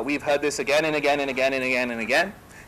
we've heard this again and again and again and again and again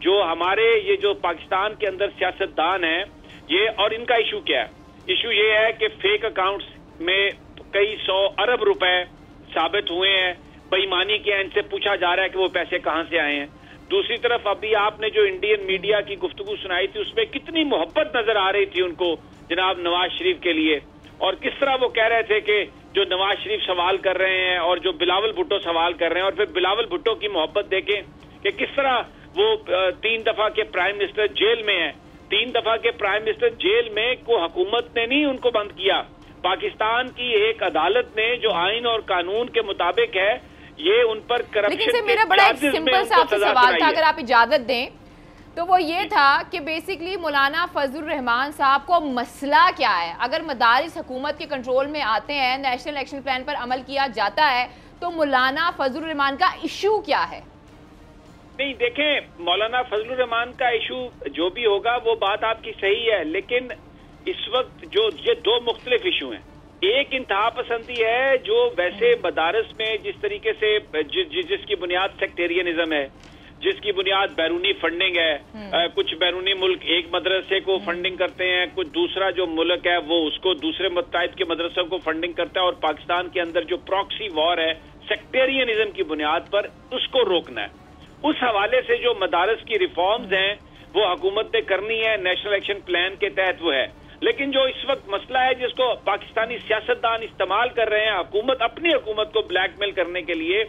جو ہمارے یہ جو پاکستان کے اندر سیاستدان ہیں یہ، اور ان کا ایشو کیا ہے؟ ایشو یہ ہے کہ فیک اکاؤنٹس میں کئی 100 ارب روپے ثابت ہوئے ہیں، بے ایمانی کے، ان سے پوچھا جا رہا ہے کہ وہ پیسے کہاں سے آئے ہیں۔ دوسری طرف ابھی آپ نے جو انڈین میڈیا کی گفتگو سنائی تھی اس میں کتنی محبت نظر آ رہی تھی ان کو جناب نواز شریف کے لیے، اور کس طرح وہ کہہ رہے تھے کہ جو نواز شریف سوال کر رہے ہیں اور جو بلاول بھٹو سوال کر رہے ہیں، اور پھر بلاول بھٹو کی محبت دیکھیں کہ کس طرح وہ 3 دفعہ کے پرائم منسٹر جیل میں ہیں۔ 3 دفعہ کے پرائم منسٹر جیل میں کو حکومت نے نہیں ان کو بند کیا، پاکستان کی ایک عدالت نے جو آئین اور قانون کے مطابق ہے یہ ان پر کرپشن لیکن میرا بڑا ایک سمپل سا آپ سے سوال تھا، اگر آپ اجازت دیں تو وہ یہ تھا کہ بیسیکلی مولانا فضل الرحمان صاحب کو مسئلہ کیا ہے؟ اگر مدارس حکومت کے کنٹرول میں آتے ہیں، نیشنل ایکشن پلان پر عمل کیا جاتا ہے، تو مولانا فضل الرحمان کا ایشو کیا ہے؟ نہیں دیکھیں، مولانا فضل الرحمان کا ایشو جو بھی ہوگا وہ بات آپ کی صحیح ہے، لیکن اس وقت جو یہ 2 مختلف ایشو ہیں۔ ایک انتہا پسندی ہے جو ویسے مدارس میں جس طریقے سے جس کی بنیاد سیکٹیرینزم ہے، جس کی بنیاد بیرونی فنڈنگ ہے، کچھ بیرونی ملک ایک مدرسے کو فنڈنگ کرتے ہیں، کچھ دوسرا جو ملک ہے وہ اس کو دوسرے ٹائپ کے مدرسوں کو فنڈنگ کرتا ہے، اور پاکستان کے اندر جو پراکسی وار ہے سیکٹیرینزم کی بنیاد پر اس کو روکنا ہے۔ اس حوالے سے جو مدارس کی ریفارمز ہیں وہ حکومت نے کرنی ہے، نیشنل ایکشن پلان کے تحت وہ ہے، لیکن جو اس وقت مسئلہ ہے جس کو پاکستانی سیاستدان استعمال کر رہے ہیں اپنی حکومت کو بلیک میل کرنے کے لیے،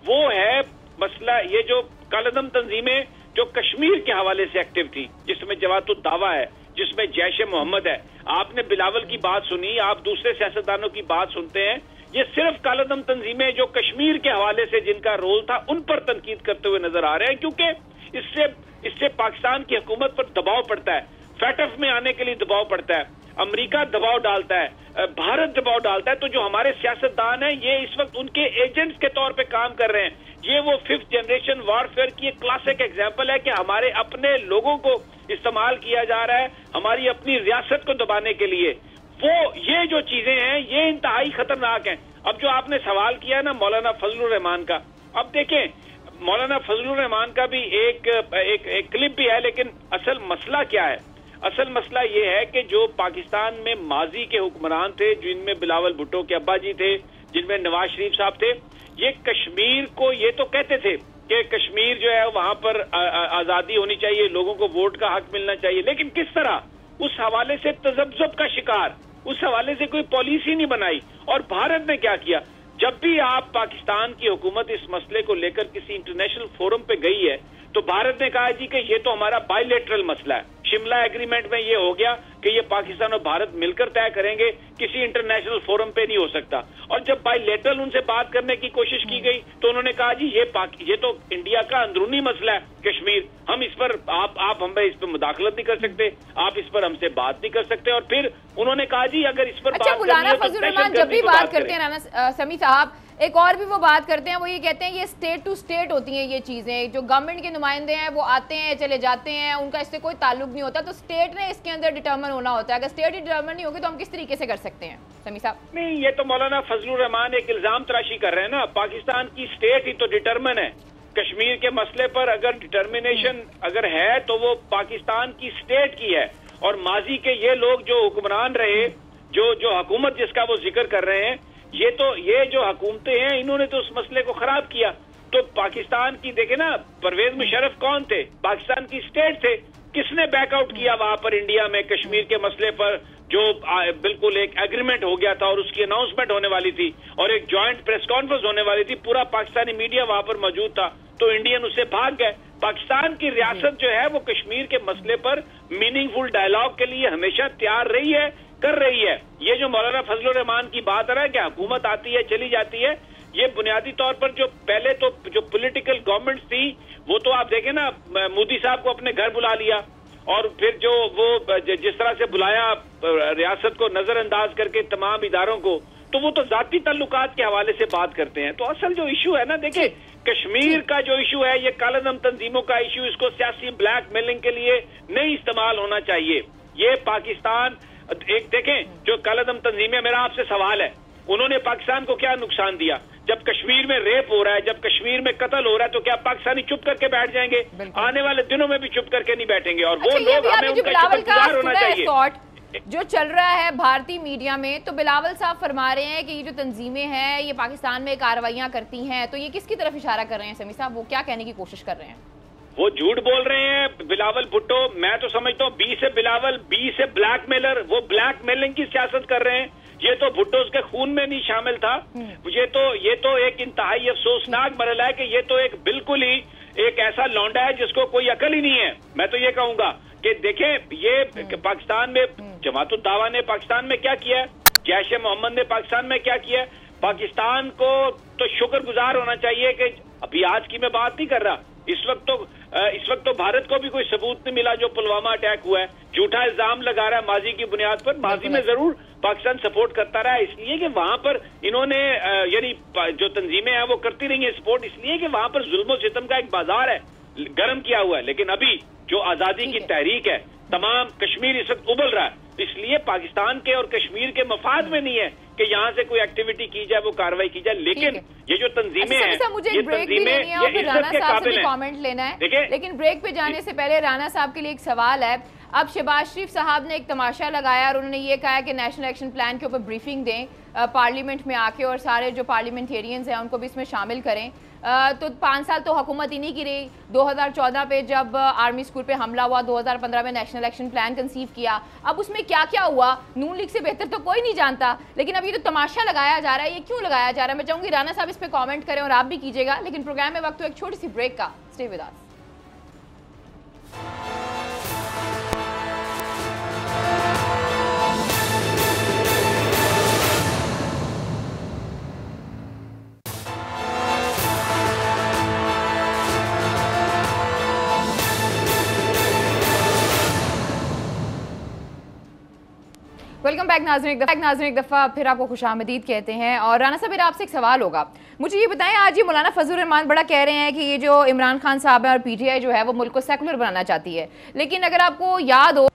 وہ ہے مسئلہ یہ جو کالعدم تنظیمیں جو کشمیر کے حوالے سے ایکٹیو تھی، جس میں جوات الدعوہ ہے، جس میں جیش محمد ہے۔ آپ نے بلاول کی بات سنی، آپ دوسرے سیاستدانوں کی بات سنتے ہیں، یہ صرف کالعدم تنظیمیں جو کشمیر کے حوالے سے جن کا رول تھا ان پر تنقید کرتے ہوئے نظر آ رہے ہیں، کیونکہ اس سے پاکستان کی حکومت پر دباؤ پڑتا ہے، فیٹف میں آنے کے لیے دباؤ پڑتا ہے، امریکہ دباؤ ڈالتا ہے، بھارت دباؤ ڈالتا ہے۔ تو جو ہمارے سیاستدان ہیں یہ اس وقت ان کے ایجنٹس کے طور پہ کام کر رہے ہیں۔ یہ وہ 5th جنریشن وارفیئر کی ایک کلاسک ایگزامپل ہے کہ ہمارے اپنے لوگوں کو استعمال کیا جا رہا ہے ہماری اپنی ریاست کو دبانے کے لیے۔ وہ یہ جو چیزیں ہیں یہ انتہائی خطرناک ہیں۔ اب جو آپ نے سوال کیا نا مولانا فضل الرحمان کا، اب دیکھیں مولانا فضل الرحمان کا بھی ایک کلپ بھی ہے، لیکن اصل مسئلہ کیا ہے؟ اصل مسئلہ یہ ہے کہ جو پاکستان میں ماضی کے حکمران تھے، جن میں بلاول بھٹو کے ابا جی تھے، جن میں نواز شریف صاحب تھے، یہ کشمیر کو یہ تو کہتے تھے کہ کشمیر جو ہے وہاں پر آزادی ہونی چاہیے، لوگوں کو ووٹ کا حق ملنا چاہیے، لیکن کس طرح اس حوالے سے تذبذب کا شکار، اس حوالے سے کوئی پالیسی نہیں بنائی۔ اور بھارت نے کیا کیا؟ جب بھی آپ پاکستان کی حکومت اس مسئلے کو لے کر کسی انٹرنیشنل فورم پہ گئی ہے تو بھارت نے کہا جی کہ یہ تو ہمارا بائی لیٹرل مسئلہ ہے، شملہ ایگریمنٹ میں یہ ہو گیا کہ یہ پاکستان اور بھارت مل کر طے کریں گے، کسی انٹرنیشنل فورم پہ نہیں ہو سکتا۔ اور جب بائی لیٹرل ان سے بات کرنے کی کوشش کی گئی تو انہوں نے کہا جی یہ تو انڈیا کا اندرونی مسئلہ ہے کشمیر، ہم اس پر آپ ہمیں اس پہ مداخلت نہیں کر سکتے، آپ اس پر ہم سے بات نہیں کر سکتے۔ اور پھر انہوں نے کہا جی اگر اس پر اچھا مولانا فضل الرحمان جب بھی بات کرتے ہیں رانا سمیع صاحب، ایک اور بھی وہ بات کرتے ہیں، وہ یہ کہتے ہیں یہ اسٹیٹ ٹو اسٹیٹ ہوتی ہیں یہ چیزیں، جو گورنمنٹ کے نمائندے ہیں وہ آتے ہیں چلے جاتے ہیں، ان کا اس سے کوئی تعلق نہیں ہوتا، تو اسٹیٹ نے اس کے اندر ڈٹرمن ہونا ہوتا ہے۔ اگر اسٹیٹ ڈٹرمن نہیں ہوگی تو ہم کس طریقے سے کر سکتے ہیں سمیع صاحب؟ نہیں، یہ تو مولانا فضل الرحمان ایک الزام تراشی کر رہے ہیں نا، پاکستان کی اسٹیٹ ہی تو ڈٹرمن ہے۔ کشمیر کے مسئلے پر اگر ڈٹرمنیشن اگر ہے تو وہ پاکستان کی اسٹیٹ کی ہے، اور ماضی کے یہ لوگ جو حکمران رہے، جو حکومت جس کا وہ ذکر کر رہے ہیں، یہ جو حکومتیں ہیں انہوں نے تو اس مسئلے کو خراب کیا۔ تو پاکستان کی دیکھیں نا، پرویز مشرف کون تھے؟ پاکستان کی اسٹیٹ تھے، کس نے بیک آؤٹ کیا وہاں پر انڈیا میں کشمیر کے مسئلے پر، جو بالکل ایک ایگریمنٹ ہو گیا تھا اور اس کی اناؤنسمنٹ ہونے والی تھی اور ایک جوائنٹ پریس کانفرنس ہونے والی تھی، پورا پاکستانی میڈیا وہاں پر موجود تھا، تو انڈین اس سے بھاگ گئے۔ پاکستان کی ریاست جو ہے وہ کشمیر کے مسئلے پر میننگ فل ڈائلاگ کے لیے ہمیشہ تیار رہی ہے، کر رہی ہے۔ یہ جو مولانا فضل الرحمان کی بات ہے کہ حکومت آتی ہے چلی جاتی ہے، یہ بنیادی طور پر جو پہلے تو جو پولیٹیکل گورنمنٹس تھی وہ تو آپ دیکھیں نا، مودی صاحب کو اپنے گھر بلا لیا، اور پھر جو وہ جس طرح سے بلایا ریاست کو نظر انداز کر کے تمام اداروں کو، تو وہ تو ذاتی تعلقات کے حوالے سے بات کرتے ہیں۔ تو اصل جو ایشو ہے نا، دیکھیں کشمیر کا جو ایشو ہے یہ کالعدم تنظیموں کا ایشو، اس کو سیاسی بلیک میلنگ کے لیے نہیں استعمال ہونا چاہیے۔ یہ پاکستان ایک دیکھیں جو کالعدم تنظیمیں، میرا آپ سے سوال ہے، انہوں نے پاکستان کو کیا نقصان دیا؟ جب کشمیر میں ریپ ہو رہا ہے, جب کشمیر میں قتل ہو رہا ہے, تو کیا پاکستانی چپ کر کے بیٹھ جائیں گے؟ آنے والے دنوں میں بھی چپ کر کے نہیں بیٹھیں گے. اور وہ لوگ ہمیں ان کا شکر گزار ہونا چاہیے. جو چل رہا ہے بھارتی میڈیا میں, تو بلاول صاحب فرما رہے ہیں کہ یہ جو تنظیمیں ہیں یہ پاکستان میں کارروائیاں کرتی ہیں, تو یہ کس کی طرف اشارہ کر رہے ہیں سمیع صاحب؟ وہ کیا کہنے کی کوشش کر رہے ہیں؟ وہ جھوٹ بول رہے ہیں بلاول بھٹو. میں تو سمجھتا ہوں بی سے بلاول, بی سے بلیک میلر. وہ بلیک میلنگ کی سیاست کر رہے ہیں. یہ تو بھٹو اس کے خون میں نہیں شامل تھا. یہ تو ایک انتہائی افسوسناک مرحلہ ہے کہ یہ تو ایک بالکل ہی ایک ایسا لونڈا ہے جس کو کوئی عقل ہی نہیں ہے. میں تو یہ کہوں گا کہ دیکھیں, یہ پاکستان میں جماعت الدعوہ نے پاکستان میں کیا کیا ہے, جیش محمد نے پاکستان میں کیا کیا ہے. پاکستان کو تو شکر گزار ہونا چاہیے کہ ابھی آج کی میں بات نہیں کر رہا, اس وقت تو بھارت کو بھی کوئی ثبوت نہیں ملا جو پلوامہ اٹیک ہوا ہے. جھوٹا الزام لگا رہا ہے ماضی کی بنیاد پر. ماضی میں ضرور پاکستان سپورٹ کرتا رہا ہے, اس لیے کہ وہاں پر انہوں نے یعنی جو تنظیمیں ہیں وہ کرتی رہی ہیں سپورٹ, اس لیے کہ وہاں پر ظلم و ستم کا ایک بازار ہے گرم کیا ہوا ہے. لیکن ابھی جو آزادی کی تحریک ہے, تمام کشمیر اس وقت ابل رہا ہے. اس لیے پاکستان کے اور کشمیر کے مفاد میں نہیں ہے کہ یہاں سے کوئی ایکٹیویٹی کی جائے, وہ کارروائی کی جائے. لیکن یہ جو تنظیمیں ہیں, مجھے بریک بھی لینی ہے اور پھر رانا صاحب سے بھی کامنٹ لینا ہے, لیکن بریک پہ جانے سے پہلے رانا صاحب کے لیے ایک سوال ہے. اب شہباز شریف صاحب نے ایک تماشا لگایا اور انہوں نے یہ کہا کہ نیشنل ایکشن پلان کے اوپر بریفنگ دیں پارلیمنٹ میں آ کے, اور سارے جو پارلیمنٹیرینز ہیں ان کو بھی اس میں شامل کریں. تو 5 سال تو حکومت ہی نہیں کی رہی. 2014 پہ جب آرمی اسکول پہ حملہ ہوا, 2015 میں نیشنل ایکشن پلان کنسیو کیا. اب اس میں کیا کیا ہوا نون لیگ سے بہتر تو کوئی نہیں جانتا, لیکن اب یہ جو تماشا لگایا جا رہا ہے یہ کیوں لگایا جا رہا ہے؟ میں چاہوں گی رانا صاحب اس پہ کامنٹ کریں اور آپ بھی کیجیے گا, لیکن پروگرام میں وقت تو ایک چھوٹی سی بریک کا. Stay with us. Welcome back ناظرین, ایک دفعہ پھر آپ کو خوش آمدید کہتے ہیں. اور رانا صاحب میرا آپ سے ایک سوال ہوگا, مجھے یہ بتائیں, آج یہ مولانا فضل الرحمان بڑا کہہ رہے ہیں کہ یہ جو عمران خان صاحب ہیں اور پی ٹی آئی جو ہے وہ ملک کو سیکولر بنانا چاہتی ہے, لیکن اگر آپ کو یاد ہو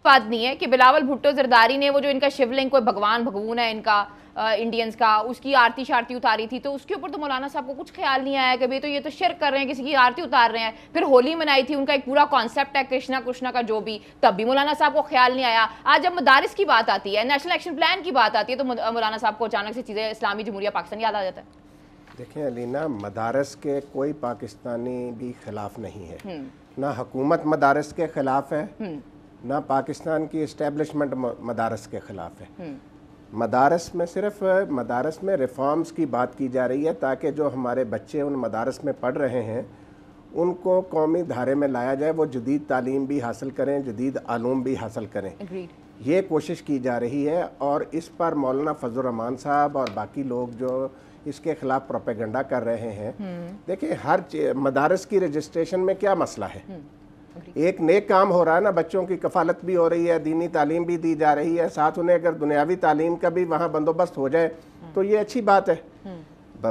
بات نہیں ہے کہ بلاول بھٹو زرداری نے وہ جو ان کا شیولنگ کوئی بھگوان بھگون ہے ان کا انڈینز کا, اس کی آرتی شارتی اتاری تھی, تو اس کے اوپر تو مولانا صاحب کو کچھ خیال نہیں آیا کہ تو یہ تو شرک کر رہے ہیں, کسی کی آرتی اتار رہے ہیں. پھر ہولی منائی تھی, ان کا ایک پورا کانسیپٹ ہے کرشنا کا جو بھی, تب بھی مولانا صاحب کو خیال نہیں آیا. آج جب مدارس کی بات آتی ہے, نیشنل ایکشن پلان کی بات آتی ہے, تو مولانا صاحب کو اچانک سے چیزیں اسلامی جمہوریہ پاکستان یاد آ جاتا ہے. دیکھیں علینا, مدارس کے کوئی پاکستانی بھی خلاف نہیں ہے, نہ حکومت مدارس کے خلاف ہے, نہ پاکستان کی اسٹیبلشمنٹ مدارس کے خلاف ہے. مدارس میں ریفارمز کی بات کی جا رہی ہے تاکہ جو ہمارے بچے ان مدارس میں پڑھ رہے ہیں ان کو قومی دھارے میں لایا جائے, وہ جدید تعلیم بھی حاصل کریں, جدید علوم بھی حاصل کریں. یہ کوشش کی جا رہی ہے, اور اس پر مولانا فضل الرحمان صاحب اور باقی لوگ جو اس کے خلاف پروپیگنڈا کر رہے ہیں. دیکھیں, ہر مدارس کی رجسٹریشن میں کیا مسئلہ ہے؟ ایک نیک کام ہو رہا ہے نا, بچوں کی کفالت بھی ہو رہی ہے, دینی تعلیم بھی دی جا رہی ہے, ساتھ انہیں اگر دنیاوی تعلیم کا بھی وہاں بندوبست ہو جائے تو یہ اچھی بات ہے.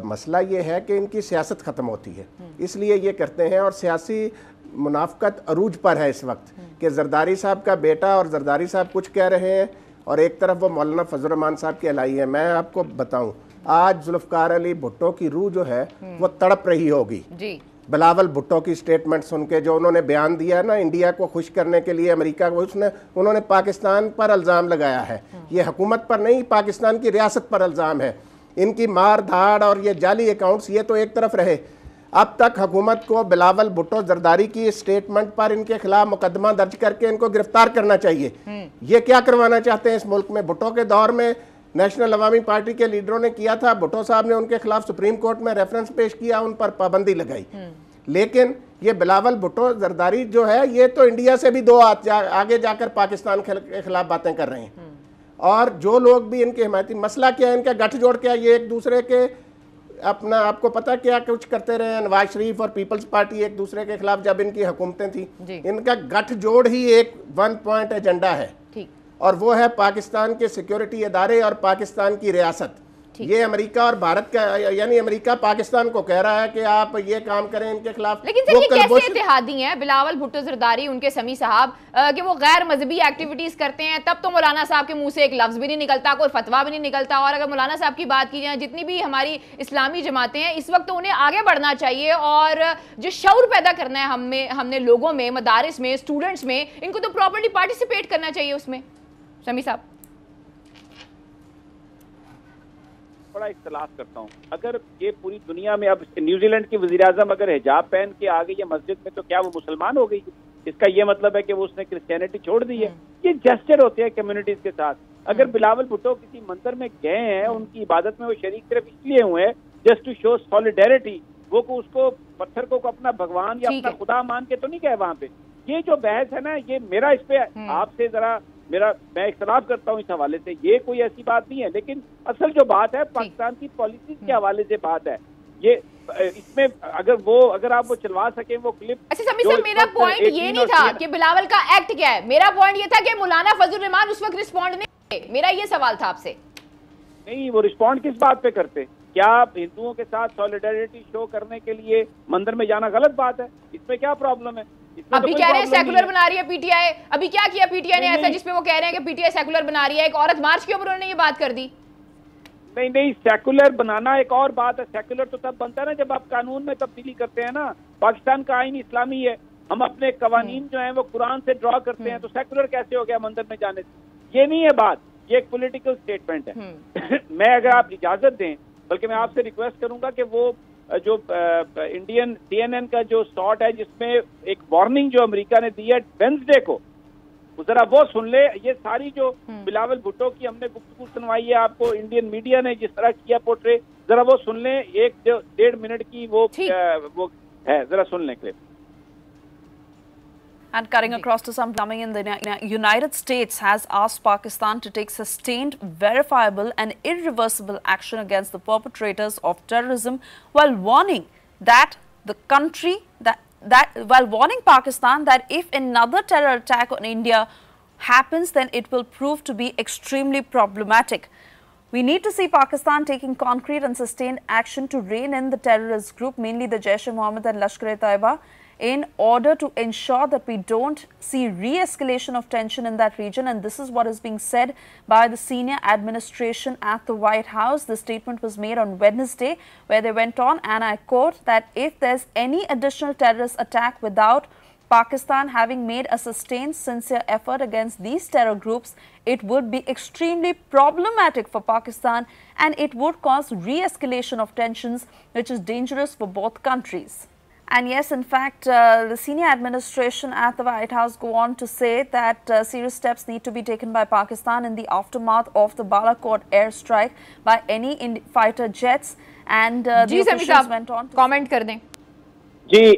مسئلہ یہ ہے کہ ان کی سیاست ختم ہوتی ہے, اس لیے یہ کرتے ہیں. اور سیاسی منافقت عروج پر ہے اس وقت کہ زرداری صاحب کا بیٹا اور زرداری صاحب کچھ کہہ رہے ہیں, اور ایک طرف وہ مولانا فضل الرحمان صاحب کی الائی ہے. میں آپ کو بتاؤں, آج ذوالفقار علی بھٹو کی روح جو ہے وہ تڑپ رہی ہوگی بلاول بھٹو کی سٹیٹمنٹ سن کے, جو انہوں نے بیان دیا نا انڈیا کو خوش کرنے کے لیے, امریکہ کو, انہوں نے پاکستان پر الزام لگایا ہے. یہ حکومت پر نہیں, پاکستان کی ریاست پر الزام ہے. ان کی مار دھاڑ اور یہ جعلی اکاؤنٹس, یہ تو ایک طرف رہے. اب تک حکومت کو بلاول بھٹو زرداری کی سٹیٹمنٹ پر ان کے خلاف مقدمہ درج کر کے ان کو گرفتار کرنا چاہیے. یہ کیا کروانا چاہتے ہیں اس ملک میں؟ بھٹو کے دور میں نیشنل عوامی پارٹی کے لیڈروں نے کیا تھا, بھٹو صاحب نے ان کے خلاف سپریم کورٹ میں ریفرنس پیش کیا, ان پر پابندی لگائی. لیکن یہ بلاول بھٹو زرداری جو ہے یہ تو انڈیا سے بھی دو آگے جا کر پاکستان کے خلاف باتیں کر رہے ہیں. اور جو لوگ بھی ان کے حمایتی, مسئلہ کیا ہے ان کا گٹھ جوڑ کیا, یہ ایک دوسرے کے اپنا, آپ کو پتہ کیا کچھ کرتے رہے ہیں. نواز شریف اور پیپلز پارٹی ایک دوسرے کے خلاف جب ان کی حکومتیں تھیں, ان کا گٹھ جوڑ ہی ایک 1 پوائنٹ ایجنڈا ہے, اور وہ ہے پاکستان کے سیکیورٹی ادارے اور پاکستان کی ریاست. یہ امریکہ اور بھارت کا، یعنی امریکہ پاکستان کو کہہ رہا ہے کہ آپ یہ کام کریں ان کے خلاف. لیکن سر یہ کیسے اتحادی ہیں بلاول بھٹو زرداری ان کے سمیع صاحب کہ وہ غیر مذہبی ایکٹیویٹیز کرتے ہیں، تب تو مولانا صاحب کے منہ سے ایک لفظ بھی نہیں نکلتا، کوئی فتویٰ بھی نہیں نکلتا. اور اگر مولانا صاحب کی بات کی جائے، جتنی بھی ہماری اسلامی جماعتیں ہیں اس وقت تو انہیں آگے بڑھنا چاہیے اور جو شعور پیدا کرنا ہے ہم نے لوگوں میں، مدارس میں، اسٹوڈنٹس میں، ان کو تو پراپرلی پارٹیسپیٹ کرنا چاہیے اس میں. سمیع صاحب بڑا اختلاف کرتا ہوں. اگر یہ پوری دنیا میں اب نیوزی لینڈ کی وزیراعظم اگر حجاب پہن کے آ گئی ہے مسجد میں تو کیا وہ مسلمان ہو گئی؟ اس کا یہ مطلب ہے کہ وہ اس نے کرسچینٹی چھوڑ دی ہے؟ یہ جسچر ہوتے ہیں کمیونٹیز کے ساتھ. اگر بلاول بھٹو کسی منظر میں گئے ہیں، ان کی عبادت میں وہ شریک صرف اس لیے ہوئے ہیں جسٹ ٹو شو سالیڈیرٹی، وہ اس کو پتھر کو اپنا بھگوان یا اپنا خدا مان کے تو نہیں گئے وہاں پہ. یہ جو بحث ہے نا، یہ میرا اس پہ آپ سے ذرا میں اختلاف کرتا ہوں اس حوالے سے. یہ کوئی ایسی بات نہیں ہے، لیکن اصل جو بات ہے پاکستان کی پالیسیز کے حوالے سے بات ہے. یہ اس میں اگر آپ وہ چلوا سکیں وہ کلپ. اچھا سمیع صاحب، میرا پوائنٹ یہ نہیں تھا کہ بلاول کا ایکٹ کیا ہے، میرا پوائنٹ یہ تھا کہ مولانا فضل الرحمان اس وقت رسپونڈ نہیں. میرا یہ سوال تھا آپ سے. نہیں، وہ رسپونڈ کس بات پہ کرتے؟ کیا ہندوؤں کے ساتھ سالیڈیرٹی شو کرنے کے لیے مندر میں جانا غلط بات ہے؟ اس میں کیا پرابلم ہے؟ ابھی کہہ رہے ہیں سیکولر بنا رہی ہے پی ٹی آئی. ابھی کیا کیا پی ٹی آئی نے ایسا جس پہ وہ کہہ رہے ہیں کہ پی ٹی آئی سیکولر بنا رہی ہے؟ ایک عورت مارچ کے اوپر انہوں نے یہ بات کر دی. نہیں، سیکولر بنانا ایک اور بات ہے. سیکولر تو تب بنتا ہے نا جب آپ قانون میں تبدیلی کرتے ہیں نا. پاکستان کا آئین اسلامی ہے، ہم اپنے قوانین جو ہیں وہ قرآن سے ڈرا کرتے ہیں، تو سیکولر کیسے ہو گیا مندر میں جانے سے؟ یہ نہیں ہے بات، یہ ایک پولیٹیکل سٹیٹمنٹ ہے. میں اگر آپ اجازت دیں، بلکہ میں آپ سے ریکویسٹ کروں گا کہ وہ جو انڈین CNN کا جو سلاٹ ہے جس میں ایک وارننگ جو امریکہ نے دی ہے وینسڈے کو، ذرا وہ سن لے. یہ ساری جو بلاول بھٹو کی ہم نے گفتگو سنوائی ہے آپ کو، انڈین میڈیا نے جس طرح کیا پورٹرے، ذرا وہ سن لیں. 1-1.5 منٹ کی وہ ہے، ذرا سن لیں clip. And cutting across to some plumbing in the United States has asked Pakistan to take sustained, verifiable and irreversible action against the perpetrators of terrorism while warning that the country while warning Pakistan that if another terror attack on India happens, then it will prove to be extremely problematic. We need to see Pakistan taking concrete and sustained action to rein in the terrorist group, mainly the Jaish-e-Mohammed and Lashkar-e-Taiba, in order to ensure that we don't see re-escalation of tension in that region. And this is what is being said by the senior administration at the White House. The statement was made on Wednesday, where they went on, and I quote, that if there's any additional terrorist attack without Pakistan having made a sustained, sincere effort against these terror groups, it would be extremely problematic for Pakistan and it would cause re-escalation of tensions, which is dangerous for both countries. And yes, in fact, the senior administration at the White House go on to say that serious steps need to be taken by Pakistan in the aftermath of the Balakot airstrike by any fighter jets. And the officials went on to comment کر دیں.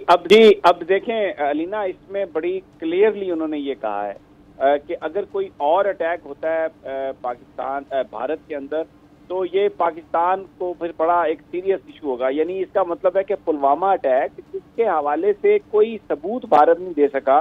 اب دیکھیں علینا، اس میں بڑی clearly انہوں نے یہ کہا ہے کہ اگر کوئی اور اٹیک ہوتا ہے پاکستان بھارت کے اندر تو یہ پاکستان کو پھر بڑا ایک سیریس ایشو ہوگا. یعنی اس کا مطلب ہے کہ پلوامہ اٹیک جس کے حوالے سے کوئی ثبوت بھارت نہیں دے سکا،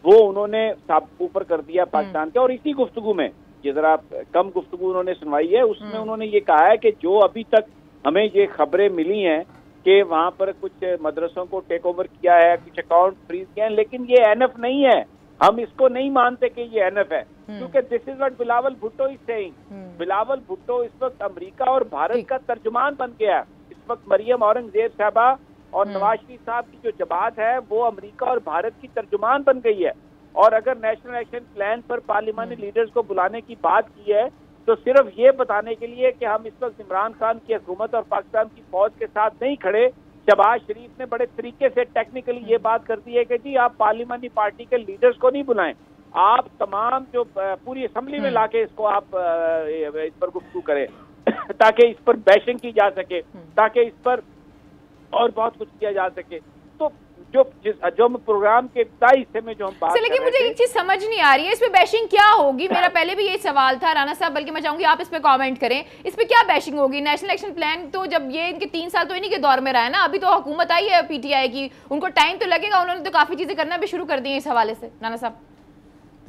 وہ انہوں نے اوپر کر دیا پاکستان کے. اور اسی گفتگو میں، یہ ذرا کم گفتگو انہوں نے سنوائی ہے، اس میں انہوں نے یہ کہا ہے کہ جو ابھی تک ہمیں یہ خبریں ملی ہیں کہ وہاں پر کچھ مدرسوں کو ٹیک اوور کیا ہے، کچھ اکاؤنٹ فریز کیا ہے، لیکن یہ NF نہیں ہے. ہم اس کو نہیں مانتے کہ یہ NF ہے، کیونکہ this is what Bilawal Bhutto is seeing. Bilawal Bhutto اس وقت امریکہ اور بھارت کا ترجمان بن گیا. اس وقت مریم اورنگزیب صاحبہ اور نواز شریف صاحب کی جو جماعت ہے وہ امریکہ اور بھارت کی ترجمان بن گئی ہے. اور اگر نیشنل ایکشن پلان پر پارلیمانی لیڈرز کو بلانے کی بات کی ہے تو صرف یہ بتانے کے لیے کہ ہم اس وقت عمران خان کی حکومت اور پاکستان کی فوج کے ساتھ نہیں کھڑے. شہباز شریف نے بڑے طریقے سے ٹیکنیکلی یہ بات کر دی ہے کہ جی آپ پارلیمانی پارٹی کے لیڈرز کو نہیں بلائیں، آپ تمام جو پوری اسمبلی میں لا کے اس کو آپ اس پر گفتگو کریں تاکہ اس پر بیشنگ کی جا سکے، تاکہ اس پر اور بہت کچھ کیا جا سکے. تو جو پروگرام کے ابتدائی حصے میں جو ہم بات کر رہے تھے، لیکن مجھے ایک چیز سمجھ نہیں آ رہی ہے، اس پہ بیشنگ کیا ہوگی؟ میرا پہلے بھی یہی سوال تھا رانا صاحب، بلکہ میں چاہوں گی آپ اس پہ کامنٹ کریں. اس پہ کیا بیشنگ ہوگی؟ نیشنل ایکشن پلان تو جب یہ ان کے 3 سال تو انہی کے دور میں رہا ہے نا، ابھی تو حکومت آئی ہے PTI کی، ان کو ٹائم تو لگے گا، انہوں نے تو کافی چیزیں کرنا بھی شروع کر دی ہیں اس حوالے سے. رانا صاحب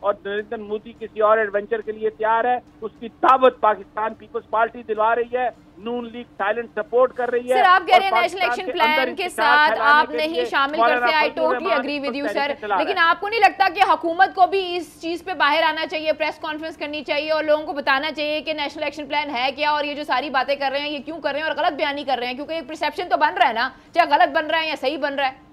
اور نریندر مودی کسی اور ایڈونچر کے لیے تیار ہے، اس کی دعوت پاکستان پیپلز پارٹی دلوا رہی ہے، نون لیگ سائلنٹ سپورٹ کر رہی ہے. سر آپ کہہ رہے ہیں نیشنل ایکشن پلان کے ساتھ آپ نہیں شامل کرتے، I totally agree with you sir, لیکن آپ کو نہیں لگتا کہ حکومت کو بھی اس چیز پہ باہر آنا چاہیے، پریس کانفرنس کرنی چاہیے اور لوگوں کو بتانا چاہیے کہ نیشنل ایکشن پلان ہے کیا اور یہ جو ساری باتیں کر رہے ہیں یہ کیوں کر رہے ہیں اور غلط بیانی کر رہے ہیں، کیونکہ ایک پرسیپشن تو بن رہا ہے نا، چاہے غلط بن رہا ہے یا صحیح بن رہا ہے.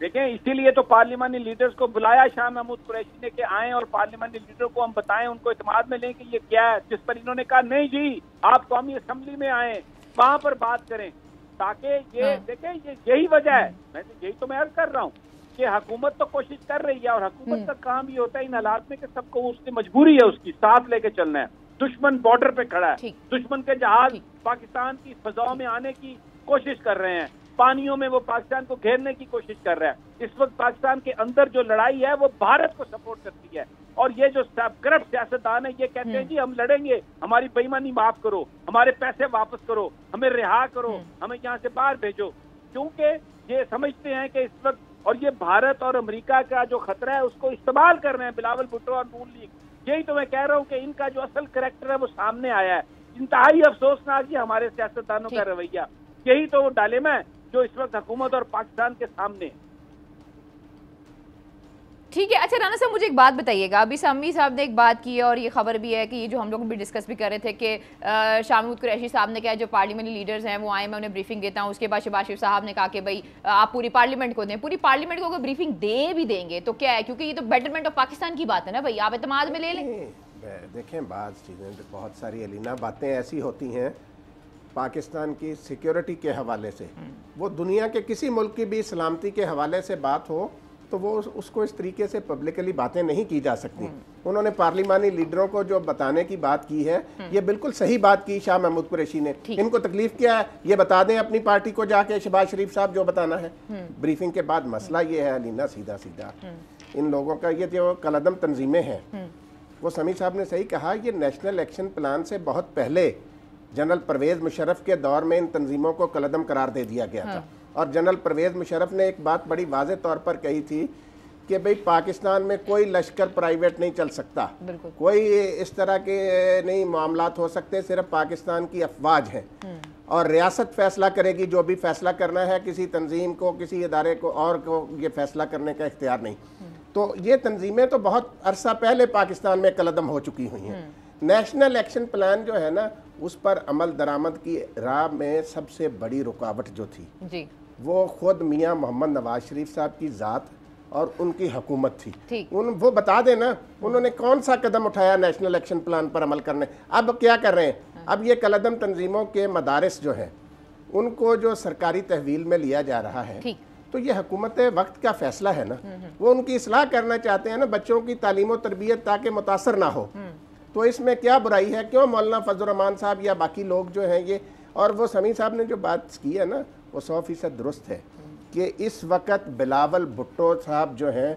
دیکھیں اسی لیے تو پارلیمانی لیڈرز کو بلایا شاہ محمود قریشی نے کہ آئیں اور پارلیمانی لیڈر کو ہم بتائیں، ان کو اعتماد میں لیں کہ یہ کیا ہے، جس پر انہوں نے کہا نہیں جی آپ قومی اسمبلی میں آئیں، وہاں پر بات کریں، تاکہ یہ دیکھیں یہی وجہ ہے، یہی تو میں عرض کر رہا ہوں کہ حکومت تو کوشش کر رہی ہے اور حکومت کا کام یہ ہوتا ہے ان حالات میں کہ سب کو اس کی مجبوری ہے، اس کی ساتھ لے کے چلنا ہے. دشمن بارڈر پہ کھڑا ہے، دشمن کے جہاز پاکستان کی فضاؤں میں آنے کی کوشش کر رہے ہیں، پانیوں میں وہ پاکستان کو گھیرنے کی کوشش کر رہا ہے. اس وقت پاکستان کے اندر جو لڑائی ہے وہ بھارت کو سپورٹ کرتی ہے، اور یہ جو کرپٹ سیاستدان ہے یہ کہتے ہیں جی ہم لڑیں گے، ہماری بے ایمانی معاف کرو، ہمارے پیسے واپس کرو، ہمیں رہا کرو، ہمیں یہاں سے باہر بھیجو، کیونکہ یہ سمجھتے ہیں کہ اس وقت اور یہ بھارت اور امریکہ کا جو خطرہ ہے اس کو استعمال کر رہے ہیں بلاول بھٹو اور نون لیگ. یہی تو میں کہہ رہا ہوں کہ ان کا جو اصل کریکٹر ہے وہ سامنے آیا ہے. انتہائی افسوسناک یہ ہمارے سیاستدانوں کا رویہ، یہی تو وہ ڈائلیما ہے جو اس وقت حکومت اور پاکستان کے سامنے. ٹھیک ہے. اچھا رانا صاحب مجھے ایک بات بتائیے گا، ابھی سمی صاحب نے ایک بات کی اور یہ خبر بھی ہے کہ یہ جو ہم لوگ بھی ڈسکس بھی کر رہے تھے کہ شاہ محمود قریشی صاحب نے کہا جو پارلیمنٹری لیڈرز ہیں وہ آئیں میں انہیں بریفنگ دیتا ہوں، اس کے بعد شہباز شریف صاحب نے کہا کہ بھائی آپ پوری پارلیمنٹ کو دیں، پوری پارلیمنٹ کو اگر بریفنگ دے بھی دیں گے تو کیا ہے، کیونکہ یہ تو بیٹرمنٹ آف پاکستان کی بات ہے نا بھائی، آپ اعتماد میں لے لیں. دیکھیں بعض چیزیں بہت ساری علینا باتیں ایسی ہوتی ہیں پاکستان کی سیکیورٹی کے حوالے سے، وہ دنیا کے کسی ملک کی بھی سلامتی کے حوالے سے بات ہو تو وہ اس کو اس طریقے سے پبلکلی باتیں نہیں کی جا سکتی. انہوں نے پارلیمانی لیڈروں کو جو بتانے کی بات کی ہے یہ بالکل صحیح بات کی شاہ محمود قریشی نے. ان کو تکلیف کیا ہے یہ بتا دیں اپنی پارٹی کو جا کے، شہباز شریف صاحب جو بتانا ہے. بریفنگ کے بعد مسئلہ یہ ہے علینا سیدھا ان لوگوں کا، یہ جو کالعدم تنظیمیں ہیں وہ سمی صاحب نے صحیح کہا، یہ نیشنل ایکشن پلان سے بہت پہلے جنرل پرویز مشرف کے دور میں ان تنظیموں کو کالعدم قرار دے دیا گیا تھا. اور جنرل پرویز مشرف نے ایک بات بڑی واضح طور پر کہی تھی کہ بھئی پاکستان میں کوئی لشکر پرائیویٹ نہیں چل سکتا، کوئی اس طرح کے نہیں معاملات ہو سکتے، صرف پاکستان کی افواج ہیں اور ریاست فیصلہ کرے گی، جو بھی فیصلہ کرنا ہے کسی تنظیم کو، کسی ادارے کو اور کو یہ فیصلہ کرنے کا اختیار نہیں. تو یہ تنظیمیں تو بہت عرصہ پہلے پاکستان میں کالعدم ہو چکی ہوئی ہیں. نیشنل ایکشن پلان جو ہے نا اس پر عمل درآمد کی راہ میں سب سے بڑی رکاوٹ جو تھی وہ خود میاں محمد نواز شریف صاحب کی ذات اور ان کی حکومت تھی. وہ بتا دیں نا انہوں نے کون سا قدم اٹھایا نیشنل ایکشن پلان پر عمل کرنے. اب کیا کر رہے ہیں، اب یہ کالعدم تنظیموں کے مدارس جو ہیں ان کو جو سرکاری تحویل میں لیا جا رہا ہے تو یہ حکومت وقت کا فیصلہ ہے نا، وہ ان کی اصلاح کرنا چاہتے ہیں نا، بچوں کی تعلیم و تربیت تاکہ متاثر نہ ہو. تو اس میں کیا برائی ہے، کیوں مولانا فضل الرحمان صاحب یا باقی لوگ جو ہیں یہ، اور وہ سمی صاحب نے جو بات کی ہے نا وہ 100% درست ہے کہ اس وقت بلاول بھٹو صاحب جو ہیں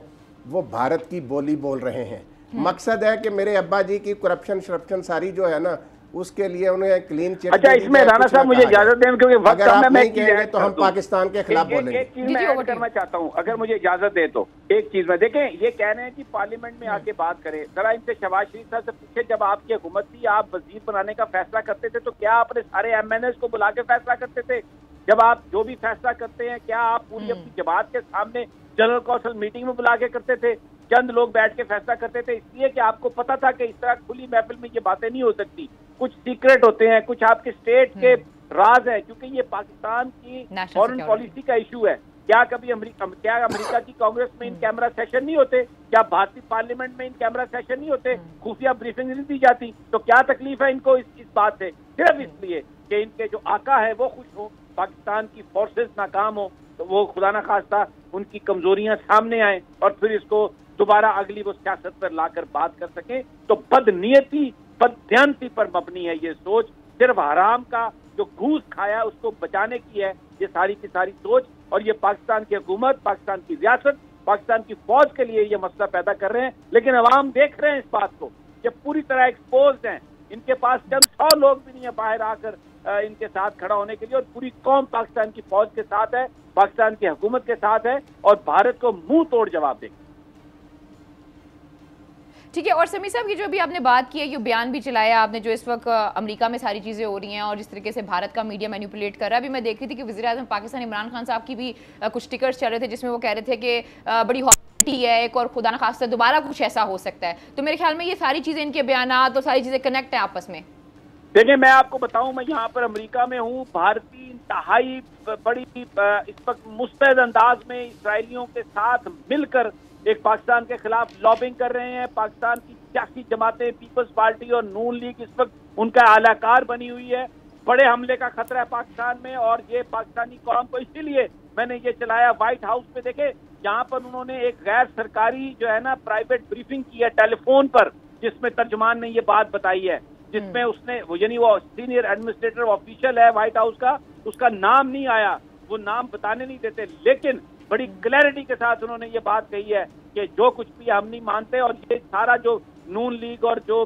وہ بھارت کی بولی بول رہے ہیں. مقصد ہے کہ میرے ابا جی کی کرپشن ساری جو ہے نا اس کے لیے انہیں کلین چٹ. اچھا اس میں رانا صاحب مجھے اجازت دیں کیونکہ وقت اگر آپ نہیں کہیں گے تو ہم پاکستان کے خلاف بولیں گے. ایک چیز میں ایڈ کرنا چاہتا ہوں اگر مجھے اجازت دیں تو. ایک چیز میں دیکھیں یہ کہہ رہے ہیں کہ پارلیمنٹ میں آ کے بات کریں، ذرا ان سے شہباز شریف صاحب سے پوچھے جب آپ کی حکومت تھی آپ وزیر بنانے کا فیصلہ کرتے تھے تو کیا آپ نے سارے MNAs کو بلا کے فیصلہ کرتے تھے؟ جب آپ جو بھی فیصلہ کرتے ہیں کیا آپ پوری اپنی جماعت کے سامنے جنرل کونسل میٹنگ میں بلا کے کرتے تھے؟ چند لوگ بیٹھ کے فیصلہ کرتے تھے، اس لیے کہ آپ کو پتا تھا کہ اس طرح کھلی محفل میں یہ باتیں نہیں ہو سکتی، کچھ سیکرٹ ہوتے ہیں، کچھ آپ کے اسٹیٹ کے راز ہیں، کیونکہ یہ پاکستان کی فورن پالیسی کا ایشو ہے. کیا کبھی امریکہ کی کانگریس میں ان کیمرہ سیشن نہیں ہوتے؟ کیا بھارتی پارلیمنٹ میں ان کیمرہ سیشن نہیں ہوتے؟ خفیہ بریفنگ نہیں دی جاتی؟ تو کیا تکلیف ہے ان کو اس بات سے؟ صرف اس لیے کہ ان کے جو آقا ہے وہ خوش ہوں، پاکستان کی فورسز ناکام ہوں تو وہ خدا نہ خواستہ ان کی کمزوریاں سامنے آئیں اور پھر اس کو دوبارہ اگلی وہ سیاست پر لا کر بات کر سکیں. تو بدنیتی بددیانتی پر مبنی ہے یہ سوچ، صرف حرام کا جو گھوس کھایا اس کو بچانے کی ہے یہ ساری کی ساری سوچ. اور یہ پاکستان کی حکومت، پاکستان کی ریاست، پاکستان کی فوج کے لیے یہ مسئلہ پیدا کر رہے ہیں، لیکن عوام دیکھ رہے ہیں اس بات کو، یہ پوری طرح ایکسپوزڈ ہیں. ان کے پاس چند 100 لوگ بھی نہیں ہیں باہر آ کر ان کے ساتھ کھڑا ہونے کے لیے، اور پوری قوم پاکستان کی فوج کے ساتھ ہے، پاکستان کی حکومت کے ساتھ ہے اور بھارت کو منہ توڑ جواب دے گی. ٹھیک ہے. اور سمیع صاحب, یہ جو ابھی آپ نے بات کی ہے, یہ بیان بھی چلایا آپ نے جو اس وقت امریکہ میں ساری چیزیں ہو رہی ہیں اور جس طریقے سے بھارت کا میڈیا مینیپولیٹ کر رہا ہے. ابھی میں دیکھ رہی تھی کہ وزیر اعظم پاکستان عمران خان صاحب کی بھی کچھ ٹکرز چل رہے تھے جس میں وہ کہہ رہے تھے کہ بڑی ہاٹی ہے ایک اور خدا نخواستہ دوبارہ کچھ ایسا ہو سکتا ہے. تو میرے خیال میں یہ ساری چیزیں, ان کے بیانات اور ساری چیزیں کنیکٹ ہیں آپس میں. دیکھیں, میں آپ کو بتاؤں, میں یہاں پر امریکہ میں ہوں. بھارتی انتہائی بڑی اس وقت مستعد انداز میں اسرائیلیوں کے ساتھ مل کر ایک پاکستان کے خلاف لابنگ کر رہے ہیں. پاکستان کی سیاسی جماعتیں, پیپلز پارٹی اور نون لیگ اس وقت ان کا اعلی کار بنی ہوئی ہے. بڑے حملے کا خطرہ ہے پاکستان میں, اور یہ پاکستانی قوم کو اسی لیے میں نے یہ چلایا. وائٹ ہاؤس پہ دیکھیں, یہاں پر انہوں نے ایک غیر سرکاری جو ہے نا پرائیویٹ بریفنگ کی ہے ٹیلی فون پر, جس میں ترجمان نے یہ بات بتائی ہے, جس میں اس نے یعنی وہ سینئر ایڈمنسٹریٹر آفیشل ہے وائٹ ہاؤس کا, اس کا نام نہیں آیا, وہ نام بتانے نہیں دیتے, لیکن بڑی کلیئرٹی کے ساتھ انہوں نے یہ بات کہی ہے کہ جو کچھ بھی ہم نہیں مانتے. اور یہ سارا جو نون لیگ اور جو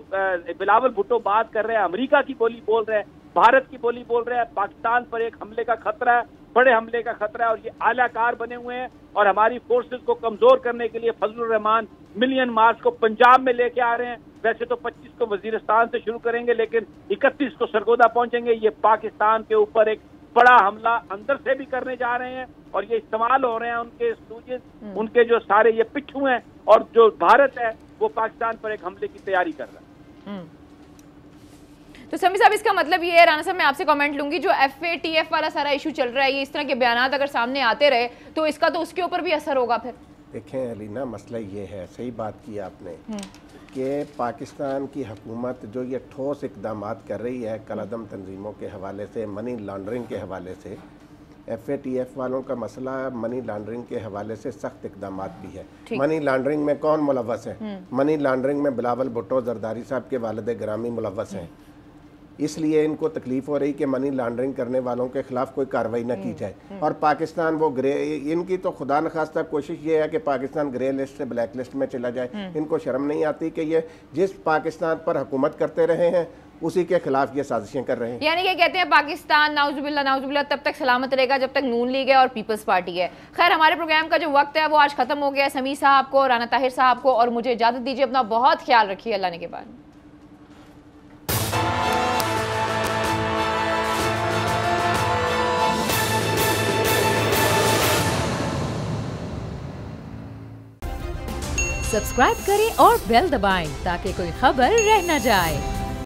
بلاول بھٹو بات کر رہے ہیں, امریکہ کی بولی بول رہے ہیں, بھارت کی بولی بول رہے ہیں, پاکستان پر ایک حملے کا خطرہ ہے, بڑے حملے کا خطرہ ہے, اور یہ اعلی کار بنے ہوئے ہیں. اور ہماری فورسز کو کمزور کرنے کے لیے فضل الرحمان ملین مارچ کو پنجاب میں لے کے آ رہے ہیں. ویسے تو 25 کو وزیرستان سے شروع کریں گے, لیکن 31 کو سرگودا پہنچیں گے. یہ پاکستان کے اوپر ایک بڑا حملہ اندر سے بھی کرنے جا رہے ہیں, اور یہ استعمال ہو رہے ہیں ان کے سوجز, ان کے جو سارے یہ پچھو ہیں, اور جو بھارت ہے وہ پاکستان پر ایک حملے کی تیاری کر رہا ہے. تو سمیع صاحب, اس کا مطلب یہ ہے, رانا صاحب میں آپ سے کامنٹ لوں گی, جو FATF والا سارا ایشو چل رہا ہے, یہ اس طرح کے بیانات اگر سامنے آتے رہے تو اس کا تو اس کے اوپر بھی اثر ہوگا پھر. دیکھیں علینا, مسئلہ یہ ہے, صحیح بات کی آپ نے, کہ پاکستان کی حکومت جو یہ ٹھوس اقدامات کر رہی ہے کالعدم تنظیموں کے حوالے سے, منی لانڈرنگ کے حوالے سے, FATF والوں کا مسئلہ منی لانڈرنگ کے حوالے سے سخت اقدامات بھی ہے. منی لانڈرنگ میں کون ملوث ہے؟ منی لانڈرنگ میں بلاول بھٹو زرداری صاحب کے والد گرامی ملوث ہیں. اس لیے ان کو تکلیف ہو رہی کہ منی لانڈرنگ کرنے والوں کے خلاف کوئی کارروائی نہ کی جائے. اور پاکستان وہ ان کی تو خدا نخواستہ کوشش یہ ہے کہ پاکستان گرے لسٹ سے بلیک لسٹ میں چلا جائے. ان کو شرم نہیں آتی کہ یہ جس پاکستان پر حکومت کرتے رہے ہیں اسی کے خلاف یہ سازشیں کر رہے ہیں. یعنی کہ کہتے ہیں پاکستان نعوذ باللہ تب تک سلامت رہے گا جب تک نون لیگ ہے اور پیپلز پارٹی ہے. خیر, ہمارے پروگرام کا جو وقت ہے وہ آج ختم ہو گیا. سمیع صاحب کو, رانا طاہر صاحب کو اور مجھے اجازت دیجیے. اپنا بہت خیال رکھیے, اللہ نے کے بعد. سبسکرائب کریں اور بیل دبائیں تاکہ کوئی خبر رہ نہ جائے.